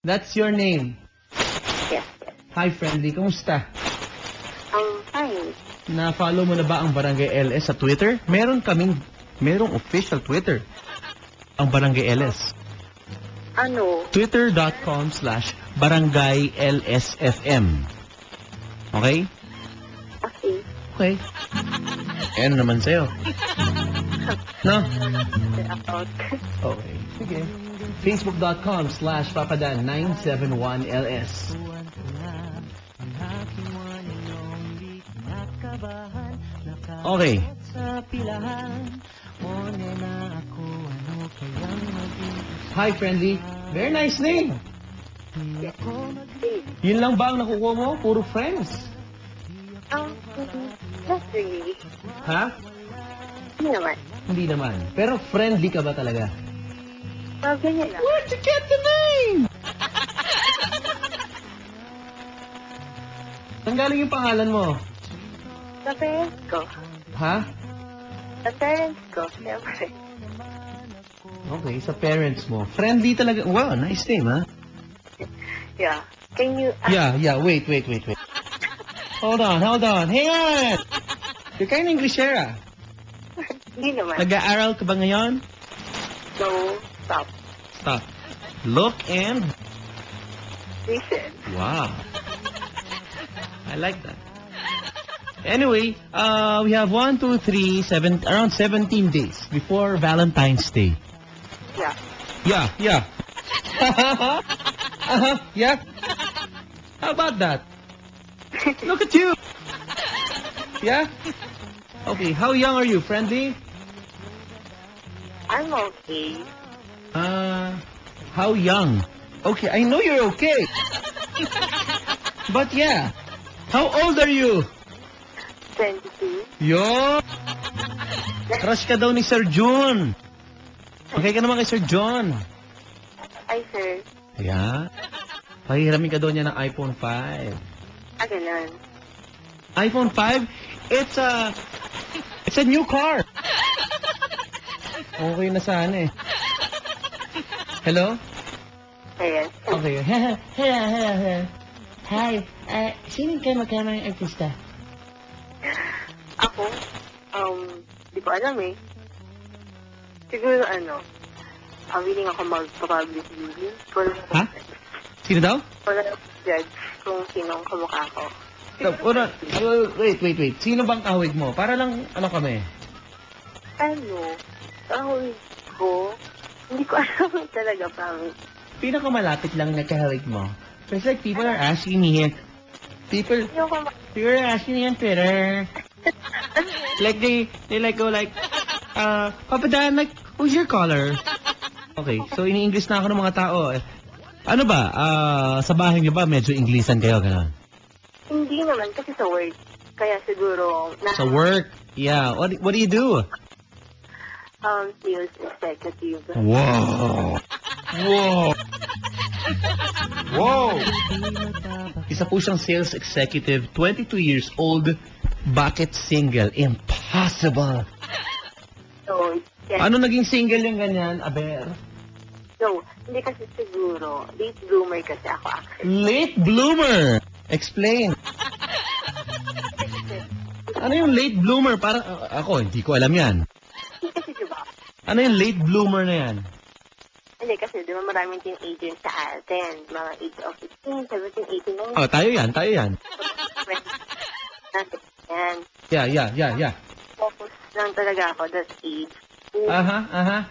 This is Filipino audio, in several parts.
That's your name. Yes. Hi, friendly. Kamusta? Fine. Na-follow mo na ba ang Barangay LS sa Twitter? Merong official Twitter. Ang Barangay LS. Ano? Twitter.com/BarangayLSFM. Okay? Okay. Okay. Ano naman sa'yo? No? About. Okay. Sige. Facebook.com/Papadan971LS. Okay. Hi, friendly. Very nice name. Yun lang ba ang nakukuha mo? Puro friends. Not really. Ha? Hindi naman. Hindi naman. Pero friendly ka ba talaga? Ganyan lang. Where'd you get the name? Saan galing yung pangalan mo? Sa parents ko. Ha? Sa parents ko. Siyempre. Okay, sa parents mo. Friendly talaga. Wow, nice name, ha? Yeah. Can you... Yeah. Wait. Hold on. Hang on! You're kind of Englishera. Hindi naman. Nag-aaral ka ba ngayon? No. Stop. Stop. Look and... Listen. Wow. I like that. Anyway, we have 1, 2, 3, 7, around 17 days before Valentine's Day. Yeah. Yeah. Yeah. How about that? Look at you. Yeah? Okay, how young are you, friendly? I'm okay. How young? Okay, I know you're okay. But yeah, how old are you? 22. Yo! Crush ka daw ni Sir June. Okay ka naman kay Sir John. Ay, sir. Yeah? Pahihiramin ka daw niya ng iPhone 5. Ganun. iPhone 5? It's a new car. Okay na sana eh. Hello? Ayan. Okay. Hello. Hi. Sino kayo magkamang artista? Ako, di ko alam eh. Siguro willing ako mag-public viewing. Ha? Sino daw? Wala judge kung sinong kamukha ko. Wait. Sino bang kahawig mo? Para lang, kami? Kahawig ko, hindi ko alam talaga, promise. Pinakamalapit lang na kahawig mo. It's like people are asking me here. People are asking me on Twitter. Like they go like, Papa Dan, like, who's your caller? Okay, so ini-English na ako ng mga tao. Ano ba? Sa bahay niyo ba medyo Englishan kayo, gano'n? Hindi naman, kasi sa work. Kaya siguro... Sa work? Yeah. What do you do? Sales executive. Wow! Isa po siyang sales executive, 22 years old, bakit single? Impossible! So, yes. Ano naging single yung ganyan, Aber? So, hindi kasi siguro. Late bloomer kasi ako actually. Late bloomer! Explain. Ano yung late bloomer? Parang, ako, hindi ko alam yan. Hindi kasi diba? Ano yung late bloomer na yan? Hindi kasi diba maraming teenagers sa atin. Mga age of 16, 17, 18, 19. Oh, tayo yan. Yan. Yeah. Focus lang talaga ako that age. Aha.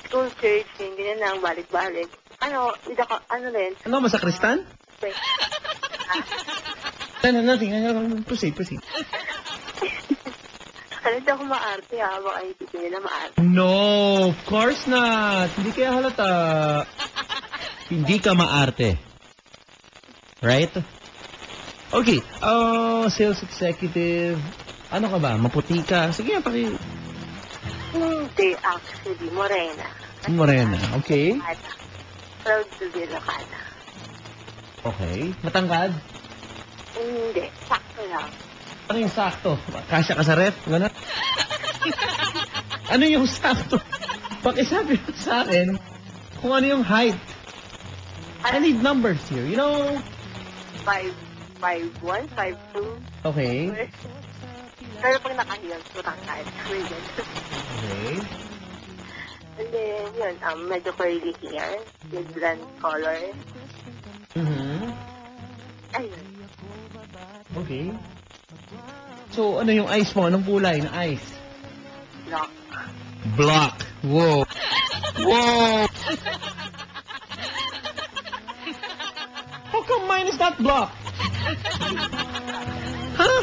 School, church, ganyan lang, balik-balik. Rin? Ano, masakristan? Wait. Nothing. Proceed. Kalad ako maarte ha, baka isipin nila maarte. No, of course not. Hindi kaya halata. Hindi ka maarte. Right? Okay, sales executive. Ano ka ba? Maputi ka? Sige, Hindi, actually, morena. Okay. Proud to be Ilocana. Okay. Matangkad? Hindi, sakto lang. Ano yung sakto? Kasya ka sa ref? Gano'n? Ano yung sakto? Pakisabi mo sa akin kung ano yung height I need numbers here, you know? 5'1", 5'2". Okay. Pero pag naka-heels, matangkad. Okay. And then, yun, medyo curly hair, with blonde color. Mm-hmm. Ayun. Okay. So, ano yung eyes mo? Anong kulay ng eyes? Black. Black. Whoa. Whoa. How come mine is not black? Huh?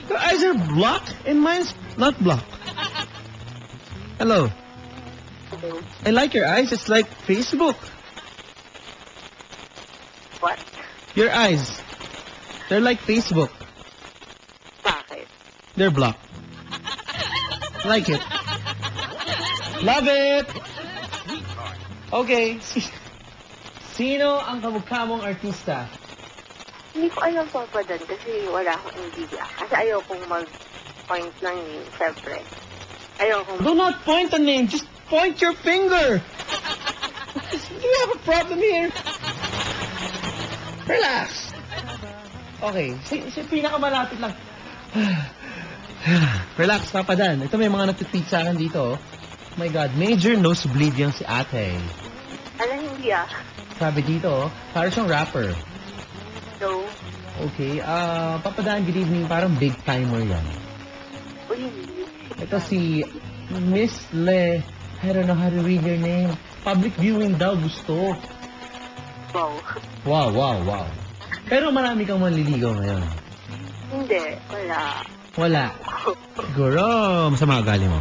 Your eyes are black and mine's not black. Hello. Okay. I like your eyes. It's like Facebook. What? Your eyes. They're like Facebook. Bakit? They're black. Like it. Love it! Okay. Sino ang kamukha mong artista? Hindi ko alam pa doon kasi wala akong idea. Kasi ayokong mag-point ng name, syempre. Ayokong... Do not point a name. Just point your finger. You have a problem here. Relax. Okay. Si pinakamalapit lang. Relax, Papa Dan. Ito may mga nagtitweet sa akin dito. Oh my God, major nosebleed yung si ate. Alam, hindi ah. Sabi dito, para siyang rapper. So, Okay, Papa Dan, good evening. Parang big timer yan. uy, Ito si Miss Le, I don't know how to read your name. Public viewing daw gusto. wow. Wow, wow, wow. Pero marami kang manliligaw ngayon. Hindi, wala. Wala. Siguro, masama ugali mo.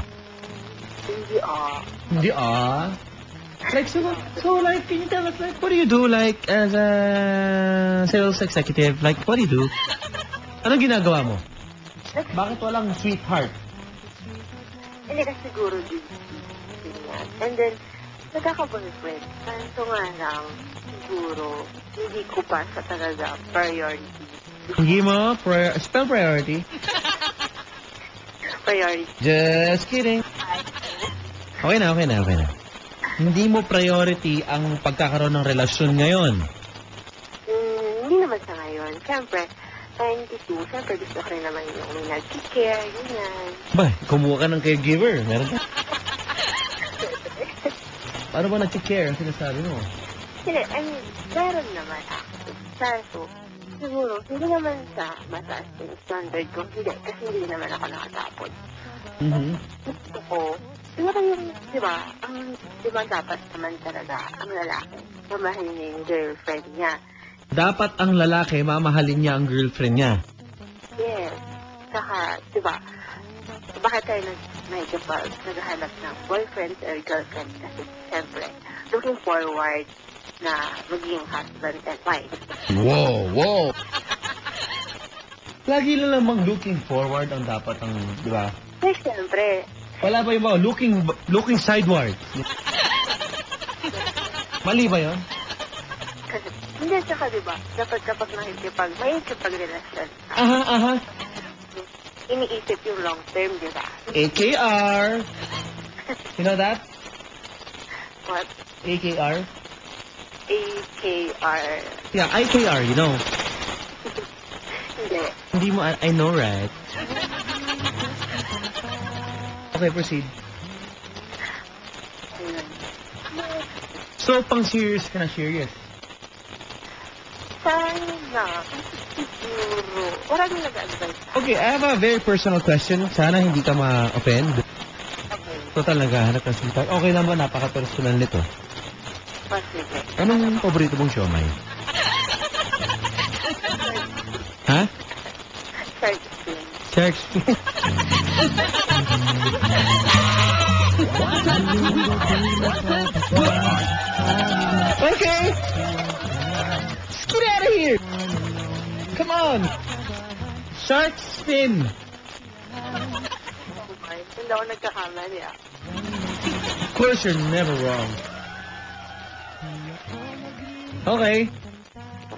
Hindi ah. Hindi Like, so like, can you tell us, like, what do you do, like, as a sales executive? Like, what do you do? Anong ginagawa mo? Bakit walang sweetheart? Hindi kasi siguro din. Ganyan. And then, nagkaka-boyfriend. Kaso nga lang, siguro, hindi ko pa sa talaga priority. Hindi mo? Spell priority? Priority. Just kidding. Okay na. Hindi mo priority ang pagkakaroon ng relasyon ngayon. Hindi naman sa ngayon. Siyempre, 92, siyempre gusto ko rin naman yung may nag-care, ganyan. Ba, kumuha ka ng caregiver. Meron ka? Paano ba nag-care ang sinasabi mo? Hindi, I mean, meron naman actually. Kaso, siguro, hindi naman sa mataas yung standard ko. Hindi, kasi hindi naman ako nakatapos. Gusto ko, siguro yung, di ba, dapat naman talaga ang lalaki, mamahalin niya yung girlfriend niya. Dapat ang lalaki mamahalin niya ang girlfriend niya. Yes. Saka, di ba, bakit tayo medyo pa naghahanap ng boyfriend or girlfriend? Kasi, siyempre, looking forward na maging husband and wife. Wow. Lagi na lamang looking forward ang dapat ang, di ba? Kasi, siyempre, Wala ba yung mga looking sideward? Mali ba yun? kasi, hindi, saka, di ba, dapat kapag makikipag-relasyon, Aha. iniisip yung long term, di ba? AKR. You know that? What? AKR? AKR. Yeah, IKR, you know. Hindi. Hindi mo, I know, right? Okay, proceed. Ayun. So, pang serious ka na serious? Sana, siguro, maraming nag-advise. Okay, I have a very personal question. Sana hindi ka ma-offend. Okay. Total, naghahanap ng sweetheart. Okay lang ba? Napaka-personal nito. Sige. Anong paborito mong siomay? Ha? Shark fin. Shark fin. Okay. Let's get out of here. Come on. Shark fin. Okay. Hindi ako nagkakamali ah. Of course, you're never wrong. Okay.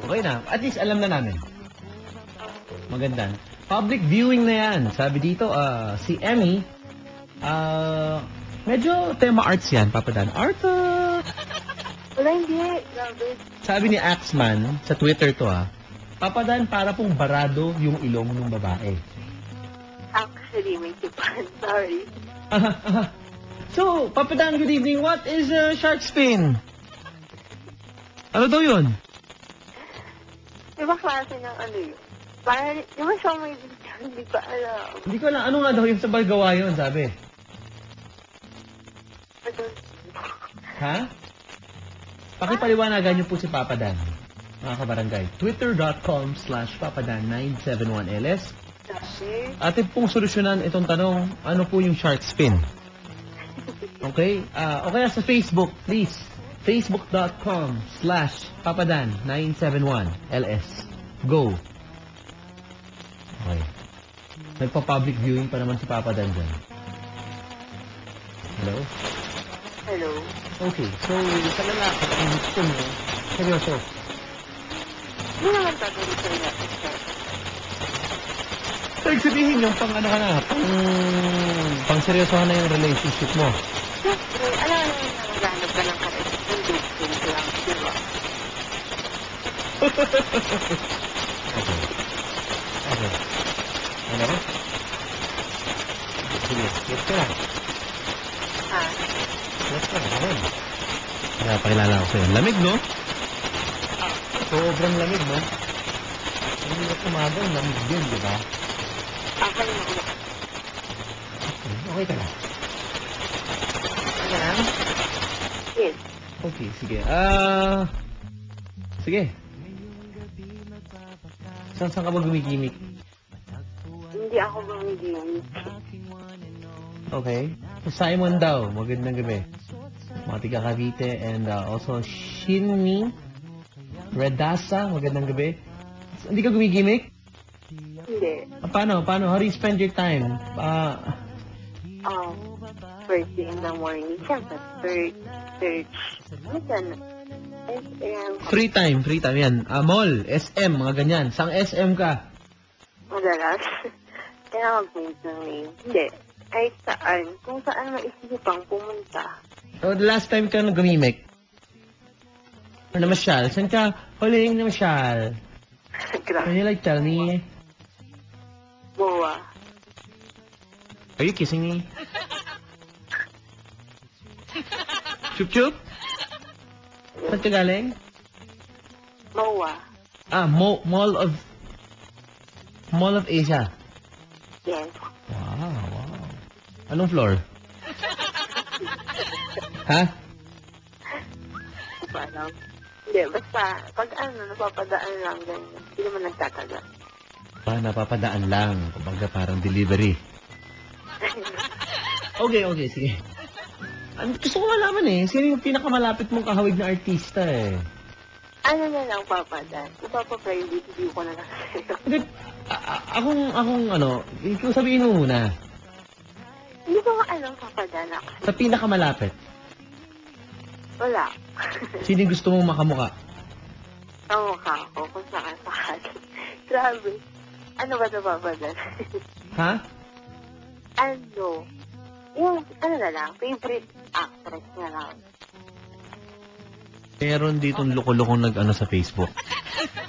Okay na. At least alam na namin. Maganda. Public viewing na yan. Sabi dito, si Emmy, medyo tema arts yan, Papa Dan. Art, Wala, hindi. Grabe. Sabi ni Axman, sa Twitter to Papadan para pong barado yung ilong ng babae. Actually, may tipan. Sorry. So, Papadan, good evening. What is shark spin? Ano daw yun? Iba klase ng ano yun? Parang, di ba siya may hindi ko alam. Hindi ko alam. Ano nga daw yung sa gawa yun, sabi? Ha? Pakipaliwanagan niyo po si Papadan, mga kabarangay. Twitter.com/papadan971ls. Atin pong solusyonan itong tanong, ano po yung shark spin? Okay? O kaya sa Facebook, please. Facebook.com/papadan971ls. Go. Okay. Nagpa-public viewing pa naman si Papadan dyan. Hello? Hello. Okay, so sa lalaki, ang gusto mo, seryoso. Hindi naman tatuloy sa ina. Ibig sabihin yung pang ano ka na, pang seryosohan na yung relationship mo. Siyempre, alam mo naman nangganap ka ng karet. Hindi, hindi lang, di ba? Okay. Okay. Ano? Sige, let's go lang. Ha? Let's go lang. Kaya pakilala ko sa'yo. Lamig, no? Sobrang lamig, no? Hindi na tumagal, lamig din, di ba? Okay na ako. Okay ka lang. Okay ka lang? Yes. Okay, sige. Sige. Saan ka ba gumigimik? Hindi ako bumigyan. Okay. Simon daw, magandang gabi. Mga tiga Cavite and also Shinmi Redasa, magandang gabi. Hindi ka gumigimik? Hindi. Paano? How do you spend your time? First thing in the morning, siyempre, search. Minsan, SM. Free time yan. Mall, SM, mga ganyan. Sang SM ka? Madalas. Kaya mag-make ng name. Hindi. Kahit saan. Kung saan maisipang pumunta. So, the last time ka nag-gumimik? Or namasyal? Saan ka huling namasyal? Can you like tell me? Boa. Are you kissing me? Chup chup? Saan ka galing? Moa. Mall of Asia. Yes. Wow. Anong floor? Ha? Hindi ko alam. Hindi, basta, pag napapadaan lang, ganyan. Hindi naman nagtataga. Napapadaan lang. Kumbaga parang delivery. Okay, sige. Gusto ko malaman sino yung pinakamalapit mong kahawig na artista Ano na lang, papadaan? Ipapa-private view ko na lang sa'yo. Hindi, ikaw sabihin mo muna. Hindi ko nga alam, papadaan ako. Sa pinakamalapit, Wala. sino yung gusto mong makamuka? Kamukha ko kung saan sakali. Grabe. Ano ba ito, papadaan? Ha? Yung, na lang, favorite actress na lang. Meron ditong loko-lokong nag-ano sa Facebook.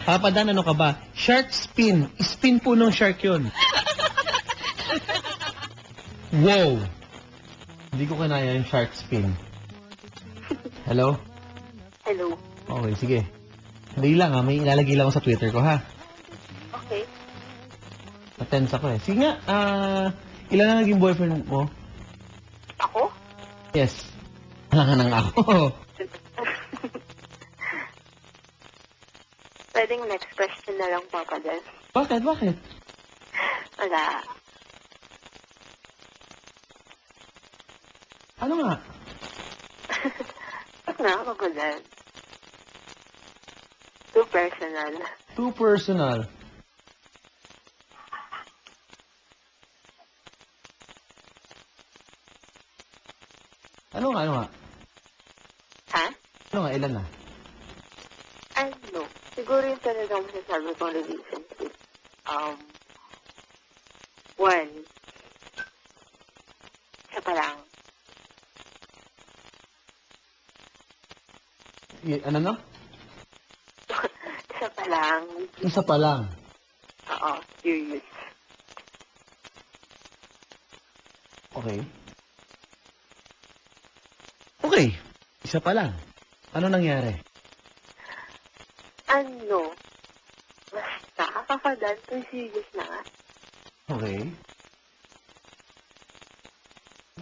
Papadan, ano ka ba? Shark spin. Spin po ng shark yun. Wow! Hindi ko kanaya yung shark spin. Hello? Hello. Okay, sige. Hindi lang may ilalagay lang ako sa Twitter ko, ha? Okay. Natense ako Sige nga, ilan na naging boyfriend mo? Ako? Yes. Nang ako. Pwedeng next question na lang, papadaan. Bakit? Wala. Ano nga? Wag na, papadaan. Too personal. Too personal. Ano nga? Ha? Ano nga, ilan na? Siguro yung talagang masasabi kong relationship. One. Isa pa lang. Ano no? Isa pa lang. Isa pa lang. Oo, serious. Okay. Okay. Isa pa lang. Ano nangyari? Ano? Basta, kakadan, pero serious na nga. Okay.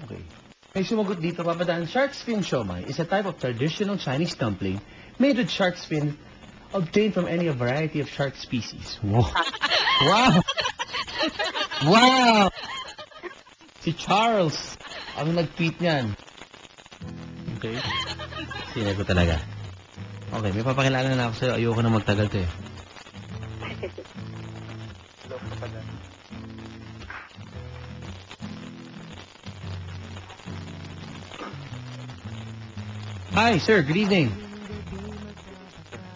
Okay. May sumagot dito, Papadaan. Shark's fin siomai is a type of traditional Chinese dumpling made with shark's fin obtained from any variety of shark species. Wow! Wow! Wow! Si Charles ang nag-tweet niyan. Okay. Sino ko talaga. Okay, may papakilala na ako sa'yo. Ayoko na magtagal to eh. Hello, Papadaan. Hi, sir. Good evening.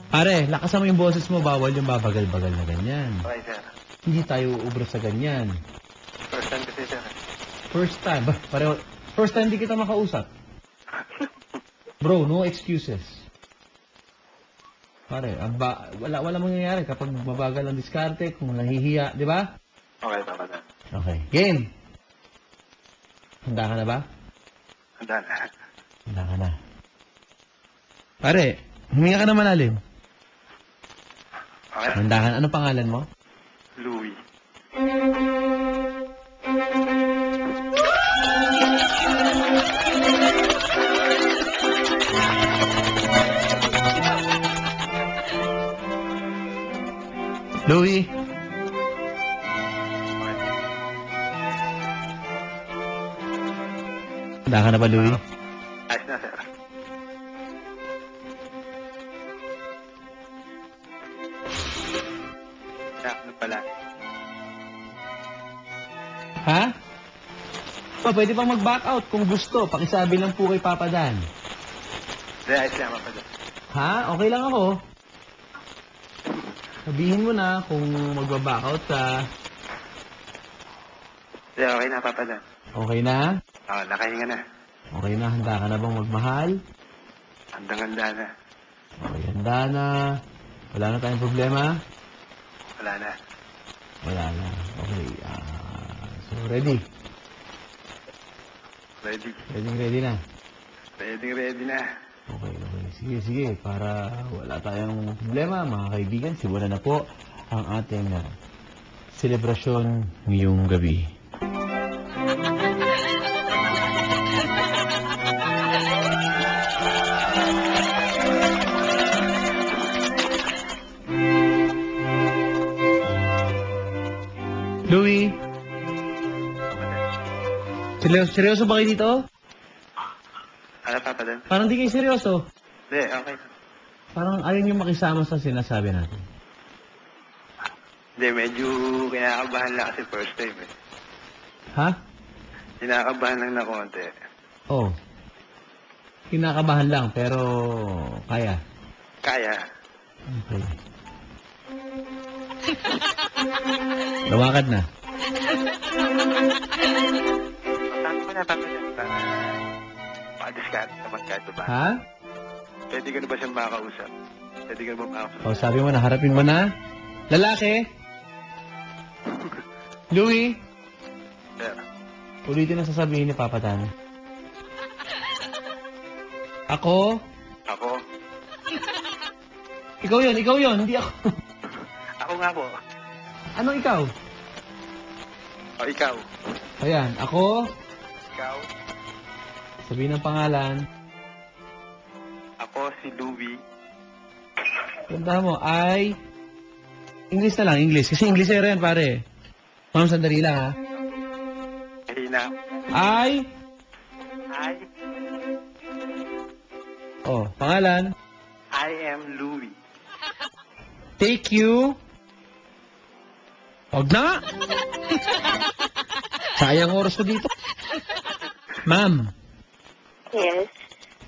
Pare, lakasan mo yung boses mo. Bawal yung babagal-bagal na ganyan. Okay, sir. Hindi tayo uubra sa ganyan. First time kasi, sir. First time. Pareho. First time di kita makausap. Bro, no excuses. Pare, wala mangyayari kapag mabagal ang diskarte, kung nahihiya, di ba? Okay, Papadaan. Okay. Game. Handa ka na ba? Handa na. Handa ka na. Pare, huminga ka na malalim. Okay. Handa ka na. Ano pangalan mo? Louie. Louie. Handa ka na ba, Louie? Ayos na, sir. Ano pala? Ha? O, pwede pang mag-back out kung gusto. Pakisabi lang po kay Papa Dan. Hindi, ayos lang, Papadaan. Ha? Okay lang ako. Sabihin mo na kung magba-back out ka. Hindi, okay na, Papadaan. Okay na? Oo, nakahinga na. Okay na. Handa ka na bang magmahal? Handang-handa na. Okay, handa na. Wala na tayong problema? Wala na. Wala na. Okay. So, ready? Ready. Ready na. Ready na. Okay. Sige. Para wala tayong problema, mga kaibigan, simulan na po ang ating selebrasyon ngayong gabi. Louie? Seryoso ba kayo dito? Ano, Papadaan? Parang di kayo seryoso. Hindi, okay. Parang ayaw niyo makisama sa sinasabi natin. Hindi, medyo kinakabahan lang kasi first time eh. Ha? Kinakabahan lang na konti. Oh. Kinakabahan lang, pero kaya. Kaya. Okay. Lumakad na. Sabi ko na, Papadaan, para makadiskarte naman kahit ba. Ha? Pwede ka na ba siyang makausap? Pwede ka na ba makausap? O, sabi mo na, harapin mo na. Lalaki? Louie? Sir, Ulitin ang sasabihin ni Papa Dan. Ako? ako? Ikaw yun, hindi ako. Ako nga po. Ano ikaw? O, ikaw? Ayan, ako, Ikaw? sabihin ng pangalan. Ako si Louie. Tanda mo, ay... English na lang, English. Kasi Englishero yan, pare. Ma'am, sandali lang, ha? Mahina. I... I Oh, pangalan. am Louie. Take you... Huwag na nga! Sayang oras ko dito. Ma'am, Yes.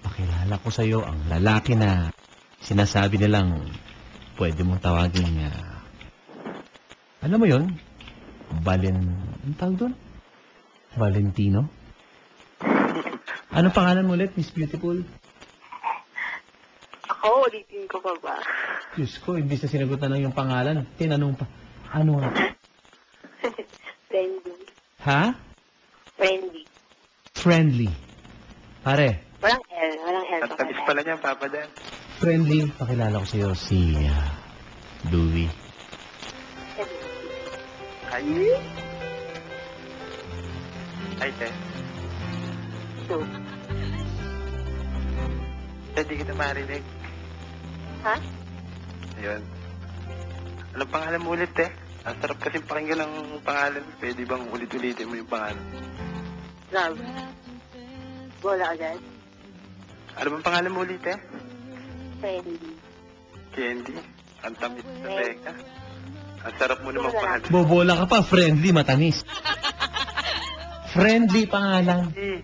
pakilala ko sa'yo ang lalaki na sinasabi nilang pwede mong tawagin alam mo yon? Ang tawag doon? Valentino? Ano pangalan mo ulit, Miss Beautiful? Ako Ako, ulitin ko pa ba? Diyos ko, hindi sa sinagutan lang yung pangalan. Tinanong pa, ano nga? Friendly. Ha? Friendly. Friendly. Pare, Walang L. Walang L. At tamis pala niya, Papa Dan. friendly, pakilala ko sa'yo si Louie. Hi. Hi, Te. So, Hindi kita marinig. ha? Ayun. Anong pangalan mo ulit, Te? Ang sarap kasi pakinggan ng pangalan. Pwede bang ulit-ulitin mo yung pangalan? Love. Bola agad. Ano bang pangalan mo ulit, Te? Friendly. Candy. Ang tamis na teka. Ang sarap mo namang Wala. pangalan. Bobola ka pa, friendly, matamis. Friendly pangalan. Eh,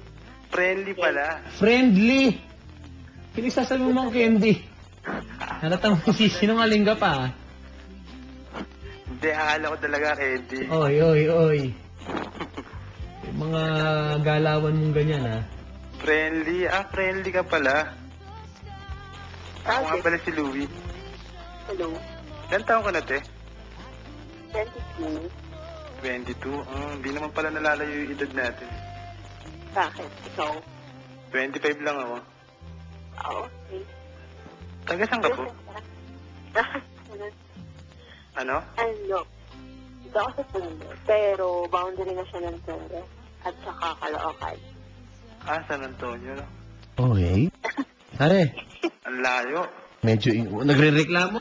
friendly pala. Friendly! Pinagsasabi mo mga candy. Halatang sinungaling ka pa. Hindi, akala ko talaga candy. Oy, oy, oy. Yung mga galawan mong ganyan, ha? Friendly? Ah, friendly ka pala. Ako nga Okay. pala si Louie. Hello. Ilan taon ka na, Te? 22. 22? Hindi naman pala nalalayo yung edad natin. Bakit? Ikaw? 25 lang ako. Okay. Taga saan ka po? Ano? Ano? Dito ako sa Tondo. Pero boundary na siya ng Tondo. At saka Caloocan. Ah, San Antonio. No? Okay. Pare, Ang layo. medyo nagre-reklamo.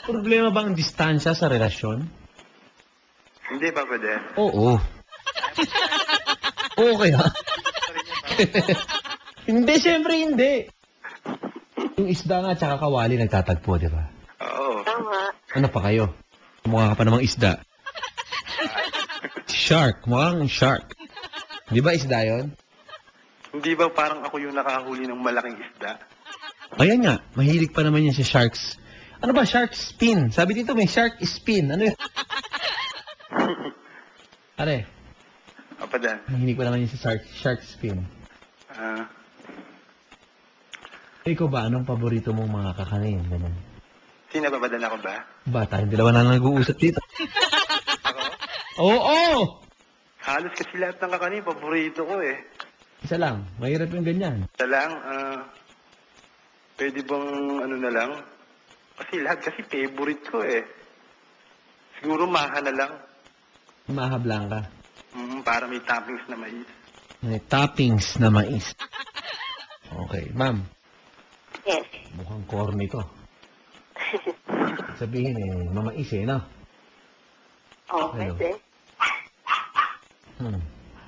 Problema ba ang distansya sa relasyon? Hindi, Papa Dan. Oo. Okay, ha? Hindi, siyempre hindi. Yung isda nga tsaka kawali nagtatagpo, di ba? Oo. Tama. Ano pa kayo? Mukha ka pa namang isda. Shark. Mukhang shark. Di ba isda yon? Hindi ba parang ako yung nakahuli ng malaking isda? Ayan nga. Mahilig pa naman yan sa sharks. Ano ba? Shark spin. Sabi dito may shark spin. Ano yun? Pare, Papa Dan. mahilig pa naman yan sa shark spin. Ah, Ikaw ba? Anong paborito mong mga kakanin? Ganun. sino Papa Dan ako ba? Bata, yung dalawa na lang nag-uusap dito. Ako? Oo! Halos kasi lahat ng kakanin, paborito ko eh. Isa lang. Mahirap yung ganyan. Isa lang, pwede bang ano na lang? Kasi lahat kasi favorite ko eh. Siguro maha na lang. Mahablang ka. Para may toppings na mais. May toppings na mais. Okay, ma'am. Yes. Mukhang corny to. Sabihin mamais no? Okay, Hello. sis.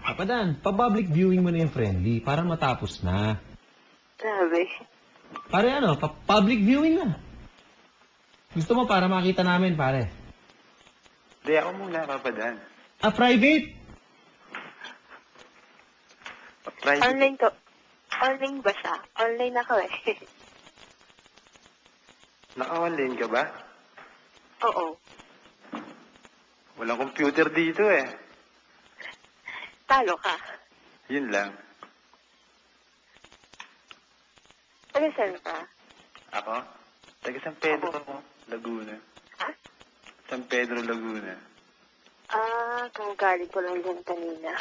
Papadan, pa-public viewing mo na yung friendly para matapos na. Grabe. Pare public viewing na. Gusto mo para makita namin, pare? Hindi, ako muna, Papa Dan. Private? Private. Online to. Online ba siya? Online ako eh. Naka-online ka ba? Oo. Walang computer dito eh. Talo ka. Yun lang. Taga saan ka? Ako? Taga San Pedro ako, Laguna. Ha? San Pedro, Laguna. Kung galing ko lang dyan kanina.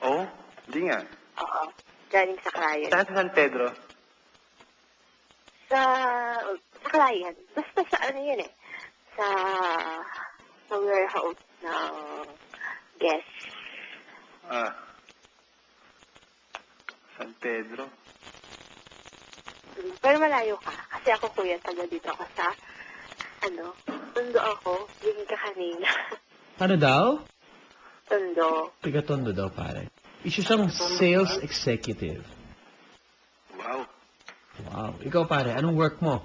Oh? Hindi nga. Oo. Galing sa client. Saan sa San Pedro? Sa client. Basta sa ano yun eh. Sa warehouse ng guest. Ah. San Pedro. Pero malayo ka. Kasi ako kuya, taga dito ako sa, Tondo ako. Yung ka kanina. Ano daw? Tondo. Tiga-tondo daw, pare. Isa siyang sales executive. Wow. Wow. Ikaw, pare, anong work mo?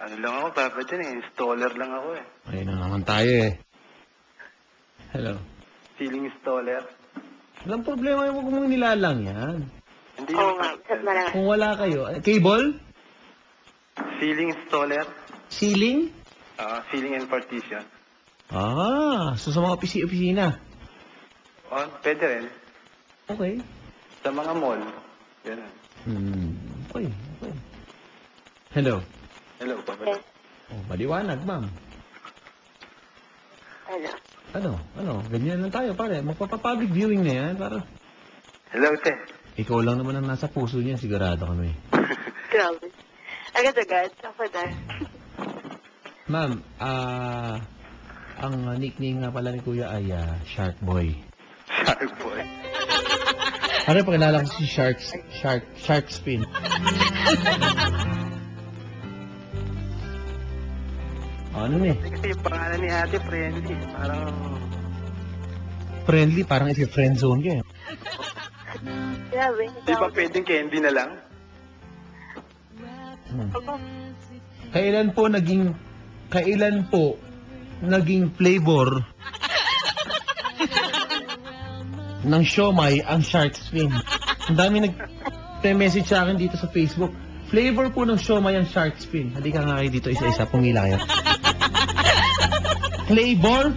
Ano lang ako, Papa Dan eh. Installer lang ako eh. Ayun na naman tayo Hello. Ceiling installer. Walang problema yung huwag mong nilalang yan. Hindi Oo naman. nga. Saan malaki? Kung wala kayo, cable? Ceiling installer. Ceiling? Ceiling and partition. So sa mga opisina. Oh, pwede rin. Okay. Sa mga mall. Ganun. Okay. Hello. Hello, Papa Yes. Dan. Oh, maliwanag, ma'am. Ano? Ganyan lang tayo, pare. Magpapapublic viewing na yan. Para Hello, te. ikaw lang naman ang nasa puso niya, sigurado kami. Grabe. Agad-agad. Ako na. Ma'am, ang nickname nga pala ni Kuya ay Shark Boy. Shark boy. Ano pakilala ko si Shark Spin. Ano eh? Kasi yung pangalan ni ate, friendly. Parang... Friendly, parang isi-friend zone ka eh. Grabe. Di ba pwedeng candy na lang? Kailan po naging flavor ng siomai ang Shark Spin? Ang dami nag-message sa akin dito sa Facebook. Flavor po ng siomai ang Shark Spin. Halika nga kayo dito isa-isa, pumila kayo. Flavor?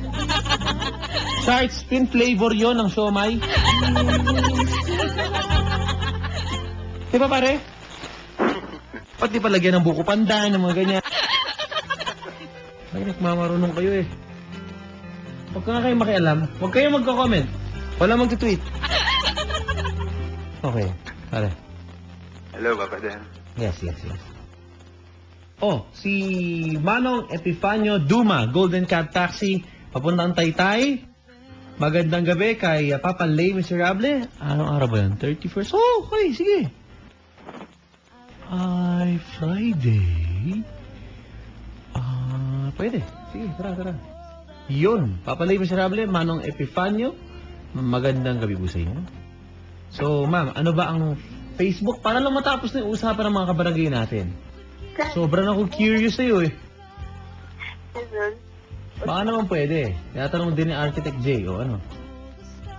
Shark Spin flavor yon ng siomai? Di ba pare? Pati palagyan ng buko pandan, ng mga ganyan. Ay, nagmamarunong kayo eh. Huwag ka nga kayo makialam. Huwag kayo magko-comment. Wala magtitweet. Okay, pare. Hello, Papa Dan. Yes. Oh, si Manong Epifanio Duma, Golden Cab Taxi, papuntang Taytay. Magandang gabi kay Papa Lay Miserable. Anong araw ba yan? 31st? Oh, okay, sige. Ay, Friday. Pwede. Sige, tara. Yun. Papa Lay Miserable, Manong Epifanio. Magandang gabi po sa inyo. So, ma'am, ano ba ang Facebook? Para lang matapos na yung usapan ng mga kabarangay natin. Sobrang ako curious sa'yo eh. Baka naman pwede. Tinatanong din ni Architect J o ano.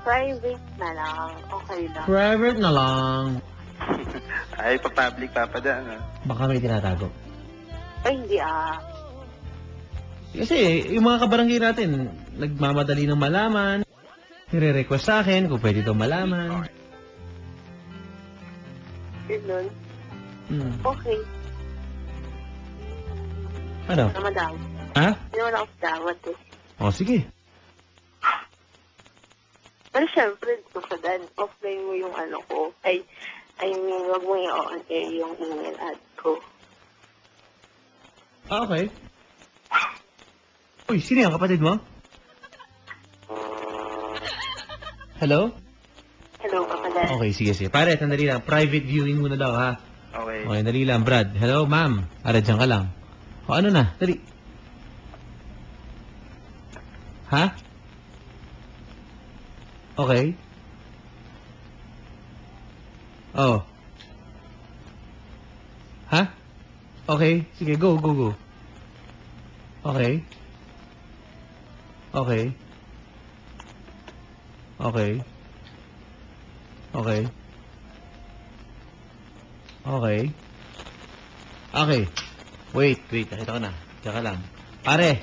Private na lang. Okay lang. Private na lang. Ay, pa-public, Papa Dan, ha? Baka may tinatago. Ay, hindi Kasi yung mga kabarangay natin, nagmamadali ng malaman. Nire-request sa akin kung pwede daw malaman. Ganun. Okay. Ano? Naman daw. Ha? Hindi naman ako dawat eh. O, sige. Pero syempre, Dan, offline mo yung ano ko. I mean, wag mo i-on-air yung email ad ko. Okay. Uy, sino yung kapatid mo? Hello? Hello, Papa Dan. Okay, sige. Pare, sandali lang. Private viewing muna daw, ha? Okay. Okay, dali lang, Brad. Hello, ma'am. Ara, dyan ka lang. O, ano na? Dali. Ha? Okay. Oh. Ha? Okay. Sige, go. Okay. Okay. Wait. Nakita ko na. Diyan ka lang. Pare,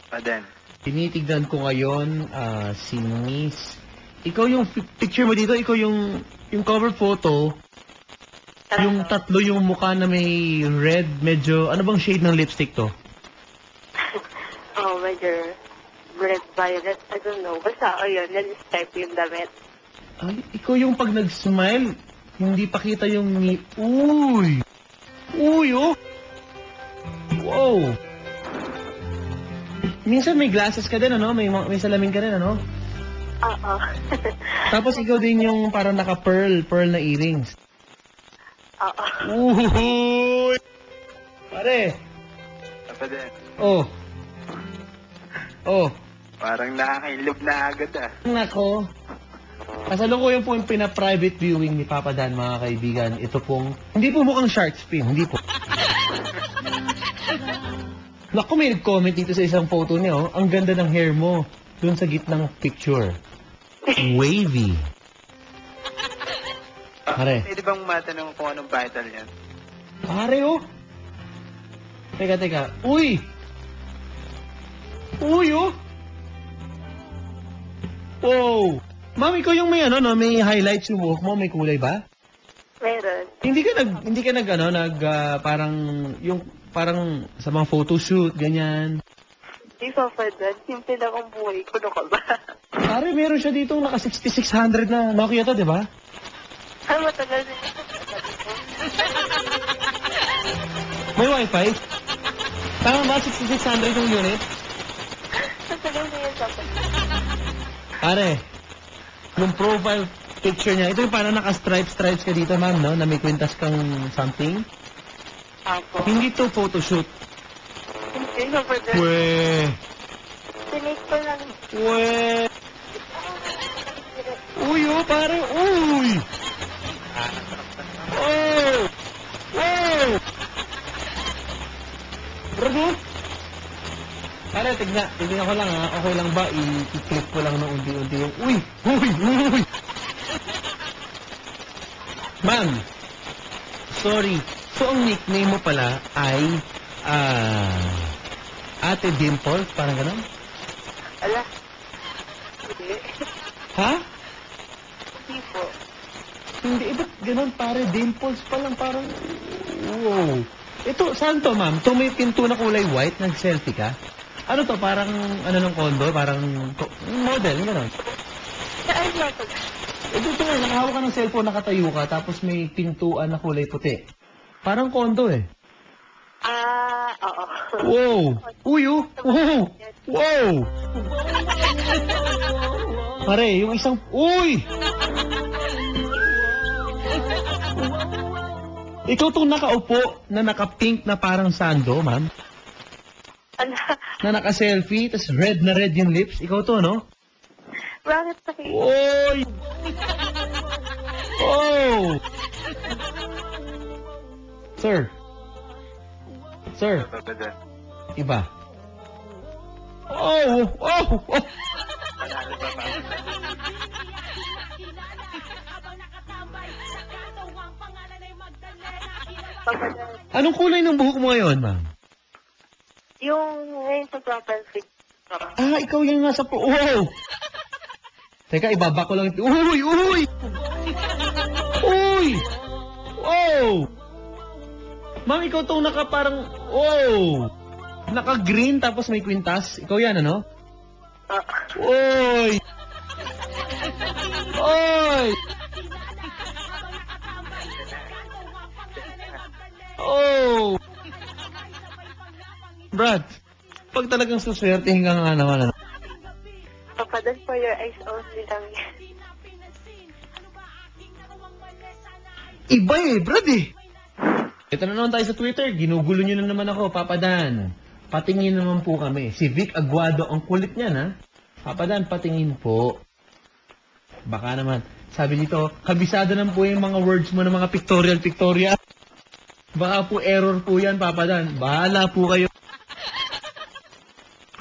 Papa Dan. tinitignan ko ngayon si Miss. Ikaw yung picture mo dito, ikaw yung cover photo. Yung tatlo yung mukha na may red, medyo, ano bang shade ng lipstick to? Oh, medyo red violet. I don't know. Basta, ayun, na-describe yung damit. Ay, ikaw yung pag nag-smile, hindi pa kita yung ni... Uy, oh! Wow! Minsan may glasses ka din, ano? May salamin ka rin, ano? Oo. Tapos ikaw din yung parang naka-pearl na earrings. Oo. Uy! Pare! Papa Dan. Oh! Parang nakakailog na agad, ah. Nako! Kasalukuyan po yung pina-private viewing ni Papa Dan, mga kaibigan. Ito pong... Hindi po mukhang shark spin, hindi po. Naku, may nag-comment dito sa isang photo niya, oh. Ang ganda ng hair mo. Doon sa gitnang picture. Wavy. Pare. Pwede bang matanong kung anong vital yan? Pare, oh. Teka. Uy, oh. Wow. Ma'am, ikaw yung may may highlights yung buhok mo, may kulay ba? Meron. Yung hindi ka nag, ano, parang, parang sa mga photoshoot, ganyan. Hindi pa pa dad. Simple lang ang buhay ko. Ano ka ba? Pare, meron siya dito naka 6600 na Nokia to, di ba? Ay, matagal din. May wifi? Tama ba 6600 yung unit? Matagal din yan sa akin. Pare, yung profile picture niya, ito yung parang naka-stripes ka dito, ma'am, no? Na may kwintas kang something. Apo. Hindi to photoshoot. Hindi pa pa dad. Weh! Sinake ko lang. Weh! Uy, oh, pare, uy! Oh! Oh! Bravo! Pare, tignan ko lang, ha? Okay lang ba? I-click ko lang ng unti-unti yung, uy! Uy! Uy! Ma'am, sorry. So, ang nickname mo pala ay, Ate Dimple? Parang gano'n? Ala. Hindi. Ha? Hindi po. Hindi, ba't gano'n, pare? Dimples pa lang, parang, wow. Ito, saan to, ma'am? Ito may pinto na kulay white, nag-selfie ka? Ano to, parang, ano ng condo? Parang, model, gano'n. Saan ba ito? Ito nga, nakahawak ka ng cellphone, nakatayo ka, tapos may pintuan na kulay puti. Parang condo eh. Oo. Wow! Uy, oh! Wow! Wow! Pare, yung isang... Uy! Ikaw tong nakaupo na naka-pink na parang sando, ma'am? Ala. Na naka-selfie, tas red na red yung lips. Ikaw to, no? Bakit sa kayo? Oy! Oh! Sir. Sir. Pa ba dad? Iba. Oh! Oh! Oh! Panalo ba pa? Anong kulay ng buhok mo ngayon, ma'am? Yung ngayon sa profile pic. Ah, ikaw yung nasa pro... Wow! Teka, ibaba ko lang. Uy! Uy! Uy! Wow! Ma'am, ikaw tong naka parang... Wow! Naka-green tapos may kwintas. Ikaw yan, ano? Uy! Uy! Oh! Brad, pag talagang suswertehin ka nga naman, ano? Papadal for your eyes only lang yan. Iba eh, Brad eh. Ito na naman tayo sa Twitter. Ginugulo nyo na naman ako, Papa Dan. Patingin naman po kami. Si Vic Aguado, ang kulit niya, ha? Papa Dan, patingin po. Baka naman. Sabi dito, kabisado naman po yung mga words mo ng mga pictorial. Baka po error po yan, Papa Dan. Bahala po kayo.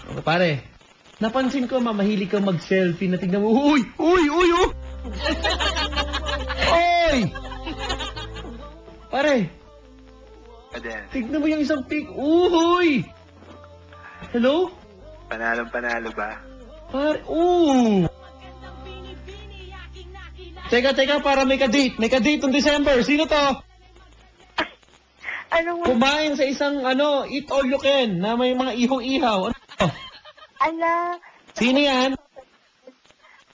Okay, pare. Napansin ko, mahilig kang mag-selfie na tignan mo. Uy! Uy! Uy! Oh! Oy! Pare, Aden, tignan mo yung isang pic. Uy! Hello? panalo ba? Pare, Teka, para may ka-date. May ka-date ng December. Sino to? Anong Kumain sa isang, eat all you can, na may mga ihaw-ihaw. Ano to? ala? Sino yan?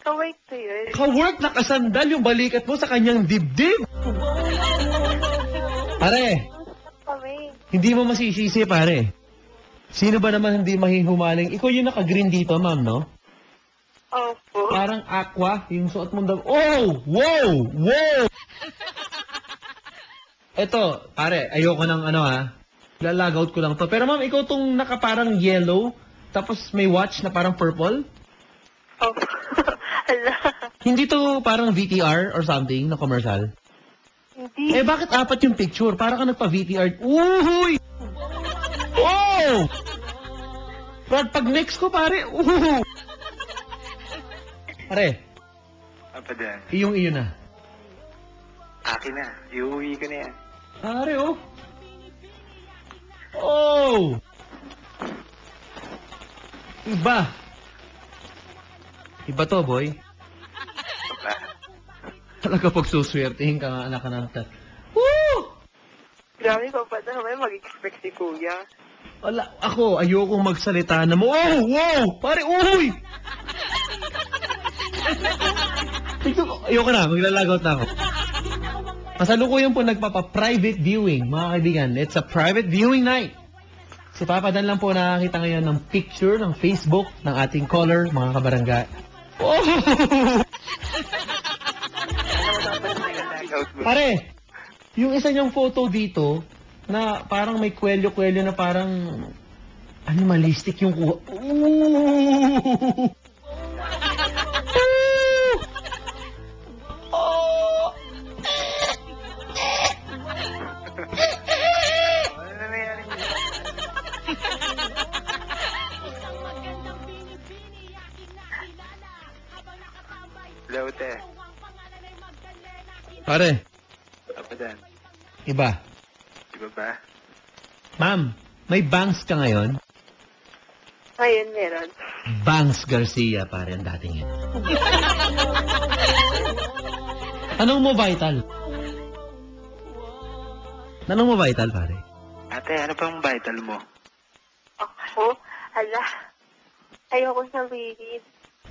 Kawait ko yun. Ka-work nakasandal yung balikat mo sa kanyang dibdib. Pare, Kami. hindi mo masisisi, pare. Sino ba naman hindi mahihumaling? Ikaw yung naka-green dito, ma'am, no? Opo. Parang aqua, yung suot mong Oh! Wow! Wow! Eto, pare, ayoko ng lalagaut ko lang to. Pero ma'am, ikaw tong nakaparang yellow, tapos may watch na parang purple? Opo. Ala. Hindi to parang VTR or something na commercial? Hindi. Eh, bakit apat yung picture? Para ka nagpa-VTR. Uhuy! Oh! Brad, pag next ko, pare, Pare, Apa din? iyong-iyo na. Akin na. Iuwi ko na yan. Pare, oh. Oh! Iba. Iba to, boy. Ba? Talaga pag suswertehin ka nga, anak ka ng Woo! Grabe pa pa naman mag-expect si Kuya. Wala, ako, ayokong magsalita na mo. Oh, wow! Pare, uy! Ayoko na, maglalagaut na ako. Kasalukuyan po nagpapa-private viewing, mga kaibigan. It's a private viewing night. Si Papa Dan lang po nakakita ngayon ng picture ng Facebook ng ating caller, mga kabarangay. Oh! Pare, yung isa niyang photo dito, na parang may kwelyo-kwelyo na parang animalistic yung kuha. Ooh! Oh! Ano nangyayari? Hello, te. Pare, Papa Dan. iba. Di ba ba? Ma'am, may bangs ka ngayon? Ngayon meron. Bangs Garcia, pare, ang dating yun. Tanong mo, Vital? Tanong mo, Vital, pare? Ate, ano pang vital mo? Ako? Ala. Ayoko sabihin.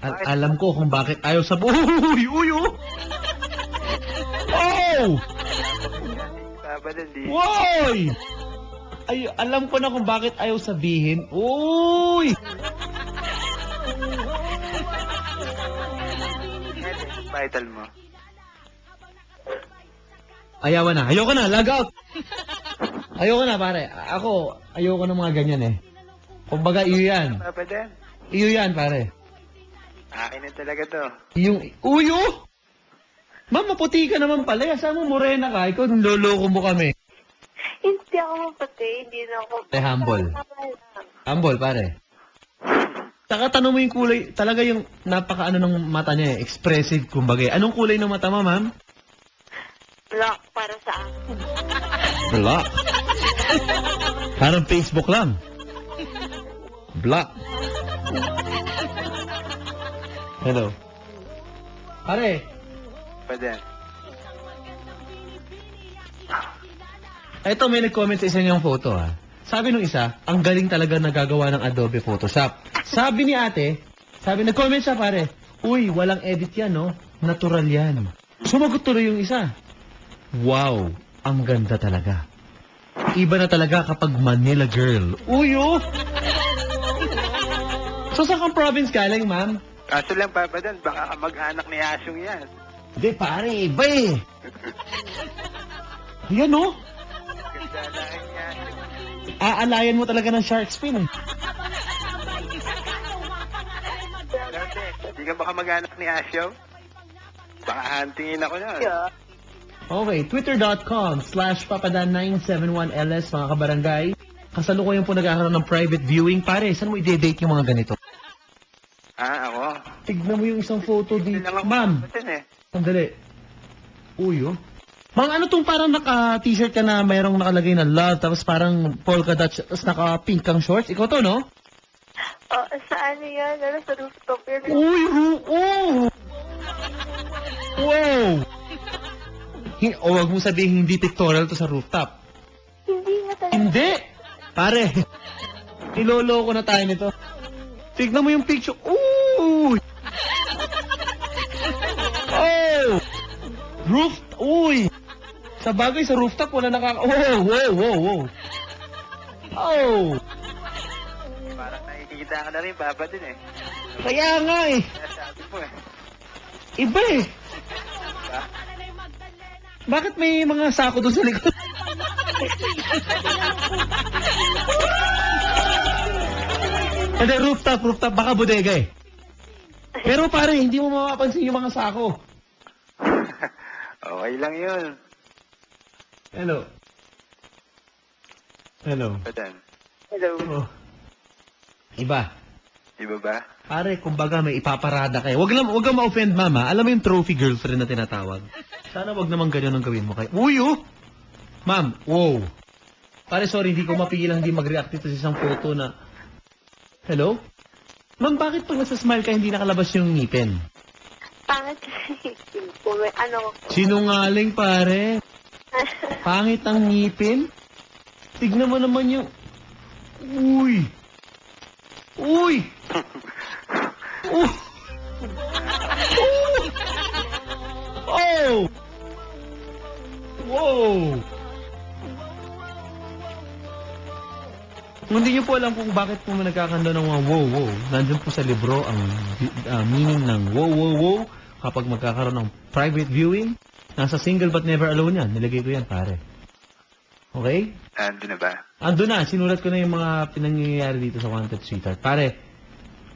Alam ko kung bakit ayaw sa... Uy! Uy! Oh! Oh! Papa Dan, di. Woy! Ay, alam ko na kung bakit ayaw sabihin. Uy! Vital mo. Ayaw na. Ayoko na. Log out. Ayoko na, pare. Ako, ayoko ng mga ganyan eh. Kumbaga, iyo yan. Papa Dan, Iyo yan, pare. akin na talaga to. Yung... Uy, oh! Ma'am, maputi ka naman pala. Saan mo morena ka? Ikaw, niloloko mo kami. Hindi ako mapati. Hindi na ako... Humble. Humble, pare. Saka tanong mo yung kulay. Talaga yung napaka-ano ng mata niya eh. Expressive, kumbaga. Anong kulay ng mata mo, ma'am? Black para sa akin. Black. Parang Facebook lang. Black. Hello. Pare, Papa Dan. eto may nag-comment sa isa niyang photo ha. Sabi nung isa, ang galing talaga nagagawa ng Adobe Photoshop. Sabi ni ate, nag-comment siya pare, uy, walang edit yan no, natural yan. Sumagot tuloy yung isa. Wow, ang ganda talaga. Iba na talaga kapag Manila girl. Uy oh! So saan kang province galing, ma'am? Kaso lang, Papa Dan, baka mag-anak ni Asyong yan. Hindi, pare, iba eh. Yan, no? Gandalain niya. Aalayan mo talaga ng shark fin, eh. Dati, di ka baka mag-anak ni Asyong? Baka hantingin ako na. Yeah. Okay, twitter.com/papadan971ls, mga kabarangay. Kasalukuyan po nagkakaroon ng private viewing. Pare, saan mo i-date yung mga ganito? Ako? Tignan mo yung isang photo Hindi dito. lang ako Ma'am, papatin eh. sandali. Uy, oh. Mang ano tong parang naka-t-shirt ka na mayroong nakalagay na love, tapos parang polka dot, tapos naka-pink kang shorts? Ikaw to, no? Oh, saan yan? Ano sa rooftop yun? Uy, oh! Wow! O wag mo sabihin hindi pictorial to sa rooftop. Hindi nga talaga. Hindi! Pare, niloloko na tayo nito. Tignan mo yung picture. Uy! Oh! Roof... Uy! Sa bagay, sa rooftop, wala nakaka... Oh! Wow! Wow! Wow! Oh! Parang nakikita ka na rin, Papa din eh. Kaya nga eh. Sabi mo eh. Iba eh. Bakit may mga sako doon sa likod? Hindi, rooftop. Baka bodega eh. Pero pare, hindi mo mapapansin yung mga sako. Okay lang yun. Hello. Papa Dan. Hello. Oh. Iba. Di ba ba? Pare, kumbaga may ipaparada kayo. Wag kang ma-offend, mama. Alam mo yung trophy girlfriend na tinatawag? Sana wag naman ganyan ang gawin mo kay... Uy, oh! Ma'am, wow. Pare, sorry, hindi ko mapigilan hindi mag-react dito sa isang photo na... Hello? Ma'am, bakit pag nasa-smile ka, hindi nakalabas yung ngipin? Pangit kasi. Ano? Sinungaling, pare. Pangit ang ngipin? Tignan mo naman yung... Uy! Uy! Oh! Oh! Wow! Kung hindi niyo po alam kung bakit po nagkakanda ng mga wow. Nandun po sa libro ang meaning ng wow. Kapag magkakaroon ng private viewing, nasa Single But Never Alone yan. Nilagay ko yan, pare. Okay? Ando na ba? Ando na. Sinulat ko na yung mga pinangyayari dito sa Wanted Sweetheart. Pare,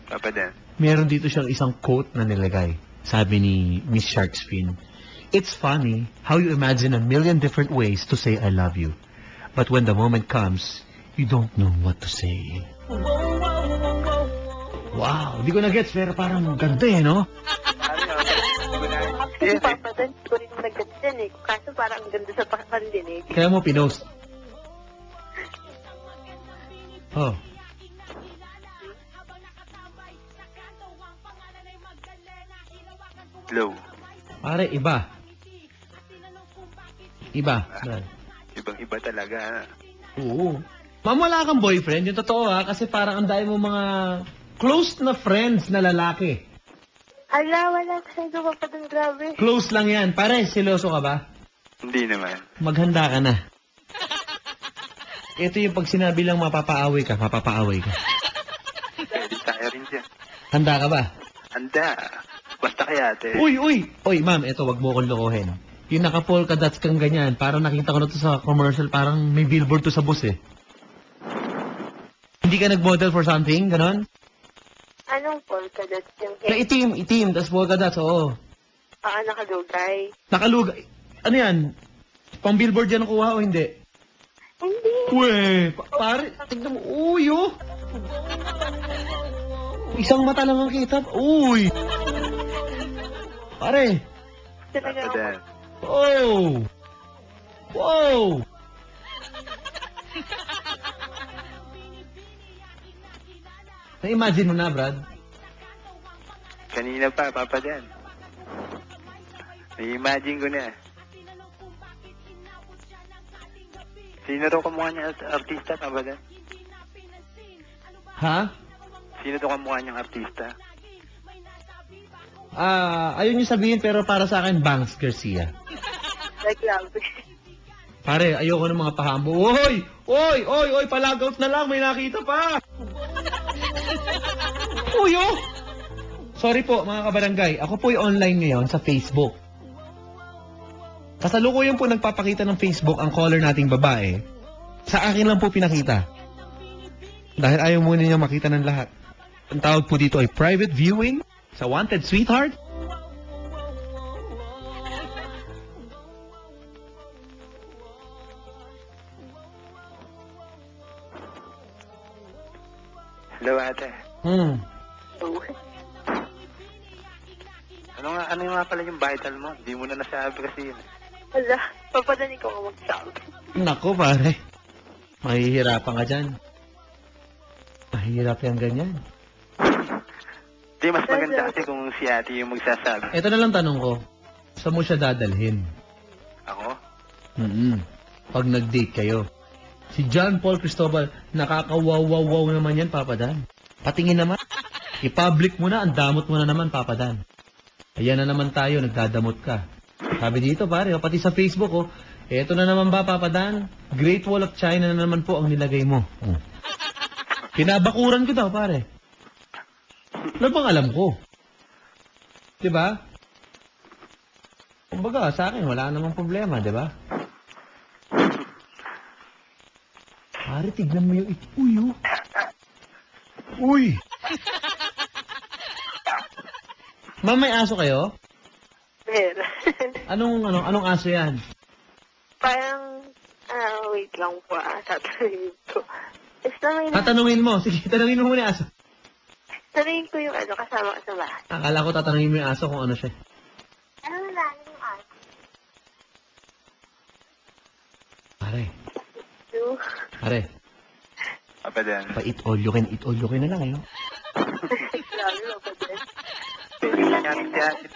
Papa Dan. meron dito siyang isang quote na nilagay. Sabi ni Miss Sharkspin, "It's funny how you imagine a million different ways to say I love you. But when the moment comes, you don't know what to say." Wow, di ko na-gets pero parang ganda eh, no? Actually, Papa Dan, ko rin nag-gets yan eh. Kaso parang ang ganda sa pandinig. Kaya mo pinost. Oh. Low. Pare, iba. Iba. Ibang-iba talaga. Oo. Ma'am, wala kang boyfriend. Yung totoo ha, kasi parang ang dami mo mga close na friends na lalaki. Ala, wala kasi ito, Papa Dan, grabe. Close lang yan. Pare, siloso ka ba? Hindi naman. Maghanda ka na. Ito yung pag sinabi lang mapapaaway ka. Pwede tayo rin dyan. Handa ka ba? Handa. Basta kaya, ate. Uy! Uy, ma'am, ito, wag mo akong lokohin. Yung naka-polka dots kang ganyan, parang nakita ko na to sa commercial, parang may billboard to sa bus eh. Hindi ka nag-model for something, ganon? Anong polka dots yung Na itim, tas polka dots, oo. nakalugay? Nakalugay. Ano yan? Pang billboard yan ang kuha o hindi? Hindi. Uwe, pare, tignan mo, uy, oh. Isang mata lang ang kita. Uy! Pare. Talaga Papa ako. Dan. Oh! Wow! Na-imagine mo na, Brad? Kanina pa, Papa Dan. Na-imagine ko na. Sino to kamukha niya artista, Papa Dan? Ha? Sino to kamukha niyang artista? Ayun yung sabihin pero para sa akin, Banks Garcia. Like, grabe. Pare, ayoko ng mga pahambo. Oy, palagaut na lang, may nakita pa. Uy, oh. Sorry po, mga kabarangay. Ako po'y online ngayon sa Facebook. Kasalukuyan po nagpapakita ng Facebook ang caller nating babae. Sa akin lang po pinakita. Dahil ayaw muna niya makita ng lahat. Ang tawag po dito ay private viewing sa Wanted Sweetheart. Hello, ate. Oh. Ano nga pala yung vital mo? Hindi mo na nasabi kasi yun. Ala, Papa Dan, ikaw ang magsabi. Nako, pare. Mahihirapan ka dyan. Mahirap yung ganyan. Di, mas maganda kasi kung si ate yung magsasabi. Ito na lang tanong ko. Saan mo siya dadalhin? Ako? Pag nag-date kayo. Si John Paul Cristobal, nakakawaw naman yan, Papa Dan. Patingin naman. I-public mo na, ang damot mo na naman, Papa Dan. Ayan na naman tayo, nagdadamot ka. Sabi dito, pare, pati sa Facebook, oh. Eto na naman ba, Papa Dan? Great Wall of China na naman po ang nilagay mo. Pinabakuran ko daw, pare. Ano bang alam ko? Diba? Kumbaga, sa akin, wala namang problema, diba? Pare, tignan mo yung uy, oh. Uy! Ma'am, may aso kayo? Meron. Anong aso yan? Parang, wait lang po, tatanungin ko. Basta may Tatanungin mo. Sige, tanungin mo muna yung aso. tanungin ko yung kasama ko sa bahay. Akala ko tatanungin mo yung aso kung ano siya. Ano wala yung aso? Pare. Papa Dan. Pa-eat all you can na lang, eh. Grabe, Papa Dan. Pwede na natin si ate.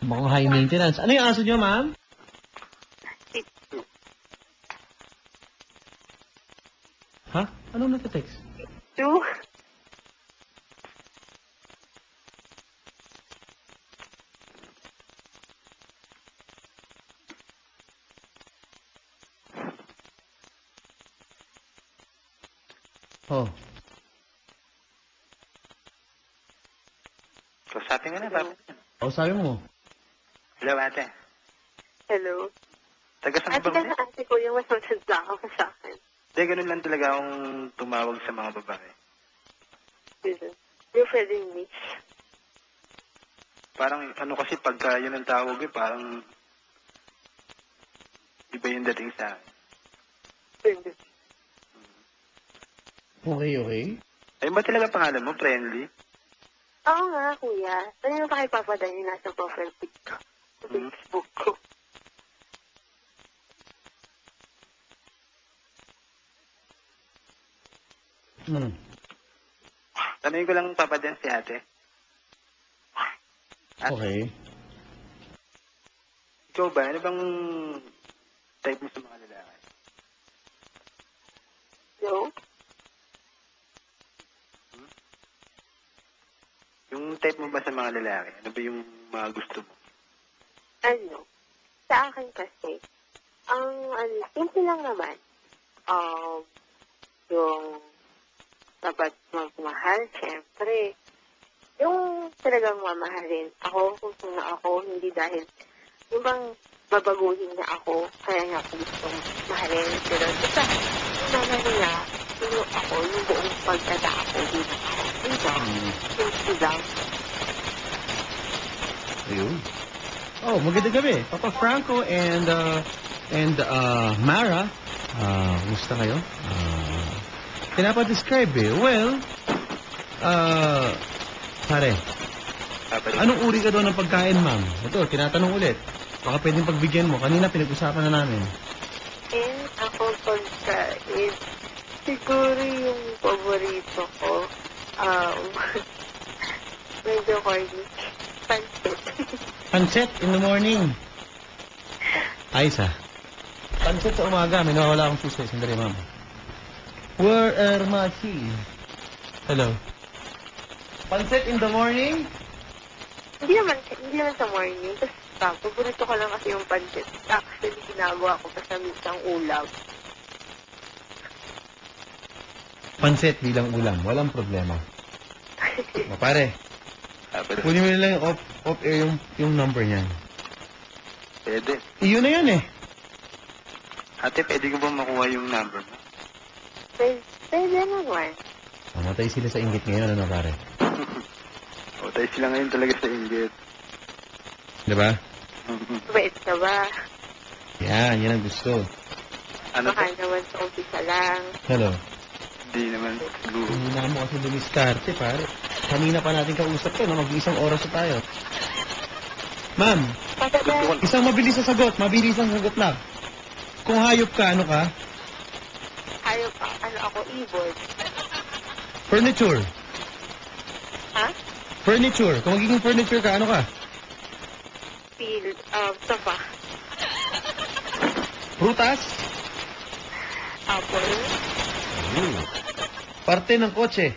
Mukhang high maintenance. Ano yung aso nyo, ma'am? Anong nagka-text? 2. Oh. Kausapin ka na, Papa. O, sabi mo. Hello, ate. Hello. Taga saan Ate ba? ka ate ko yung mas maganda ako sa akin. Hindi, ganun lang talaga akong tumawag sa mga babae. Yung pwedeng mix. Parang, ano kasi, pagka yun ang tawag parang iba yung dating sa akin. Pwede. Okay. Ayun ba talaga pangalan mo? Friendly? Oo nga, kuya. Ano yung pakipapadala yung nasa profile pic ko? Sa Hmm. Facebook ko. Tanungin ko lang, Papa Dan, si ate. Okay. Ikaw ba? Ano bang type mo sa mga lalaki? No? Yung type mo ba sa mga lalaki? Ano ba yung mga gusto mo? Ano? Sa akin kasi, simple lang naman. Yung dapat magmahal, syempre. Yung talagang mamahalin. Ako, kung sino ako, hindi dahil yung bang babaguhin niya ako, kaya niya ako gustong mahalin. Pero basta, yung mama niya, sino ako, yung buong pagkatao bilang ako. Diba? Simple lang. Ayun. Oh, magandang gabi. Papa Franco and Mara. Kumusta kayo? Pinapa-describe eh. Well, pare, Papa Dan. anong uri ka doon ng pagkain, ma'am? Ito, tinatanong ulit. Baka pwedeng pagbigyan mo. Kanina pinag-usapan na namin. And ako pagkain, siguro yung paborito ko, medyo corny. Pancit. Pancit in the morning. Ayos ah. Pancit sa umaga. May nawawala akong susi. Sandali, ma'am. Where are my keys? Hello. Pancit in the morning? Hindi naman sa morning. Basta, paborito ko lang kasi yung pancit. Actually, ginagawa ko pa sa misang ulam. Pancit bilang ulam. Walang problema. Pare, Papa Dan. kunin mo na lang yung off-air yung number niyan. Pwede. Iyon na yan eh. Ate, pwede ko ba makuha yung number mo? Pwede naman. Mamatay sila sa inggit ngayon, ano pare? O, tayo sila ngayon talaga sa inggit. Diba? Bait ka ba? Yan ang gusto. Ano Baka to? naman sa umpisa lang. Hello. Hindi naman. Siguro. Hindi na mo kasi dumiskarte, pare. Kanina pa natin kausap to, na mag-isang oras na tayo. Ma'am, Pagkada, isang mabilis na sagot. Mabilis ang sagot lang. Kung hayop ka, ano ka? ayaw pa, ako, ibon. Furniture. Ha? Furniture. Kung magiging furniture ka, ano ka? Sofa. Prutas? Apple. Parte ng kotse.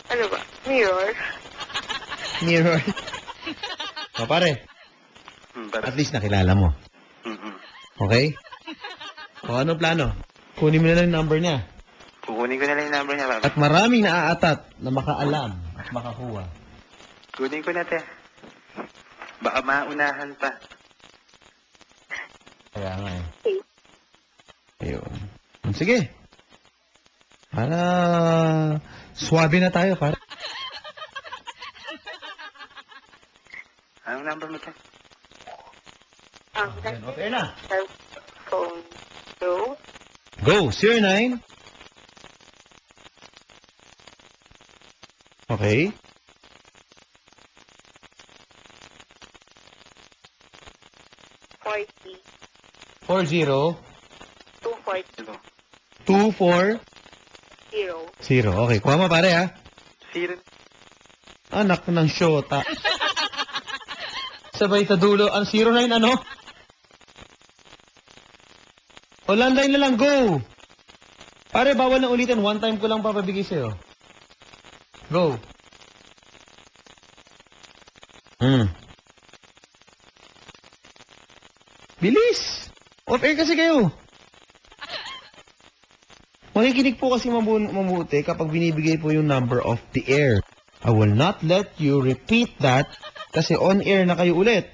Ano ba? Mirror. Mirror. O pare, at least nakilala mo. Okay? O ano plano? Kunin mo na lang yung number niya. Kukunin ko na lang yung number niya, Papa. At maraming naaatat na makaalam at makakuha. Kunin ko na, te. Baka maunahan pa. Kaya nga eh. Okay. Ayun. Sige. Para swabe na tayo, para. Anong number mo, te? Ayan, okay na. Phone. So, Go, 09. Okay. 40. 40. 240. 24. 0. 0. Okay, kuha mo pare ha. Zero. Anak ng syota. Sabay sa dulo. Ang 09 ano? O, landline na lang, go! Pare, bawal na ulitin. One time ko lang papabigay sa'yo. Go. Bilis! Off-air kasi kayo. Makikinig po kasi mabuti kapag binibigay po yung number off the air. I will not let you repeat that kasi on air na kayo ulit.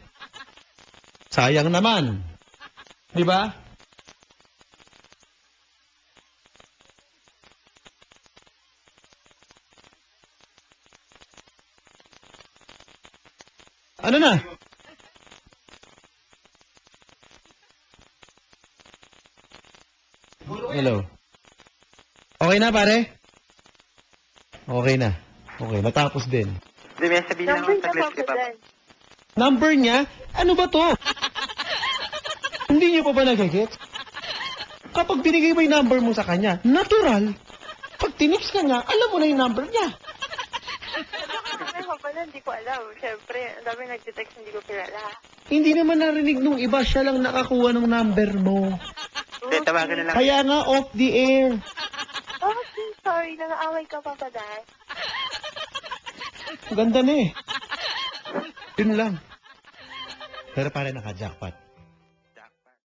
Sayang naman. Di ba? Ano na? Hello. Okay na, pare? Okay na. Okay, natapos din. Hindi, may sabihin lang ako Number saglit na kay Papa. papadan. Number niya? Ano ba to? Hindi niyo pa ba nagigets? Kapag binigay mo yung number mo sa kanya, natural. Pag tinips ka niya, alam mo na yung number niya. Ay, papadan, hindi ko alam. Siyempre, ang dami nagtitext, hindi ko kilala. Hindi naman narinig nung iba, siya lang nakakuha ng number mo. Hindi, tawagan na lang. Kaya nga off the air. Okay, sorry. Nang-aaway ka, papadan. Ganda na eh. Yun lang. Pero pare naka-jackpot.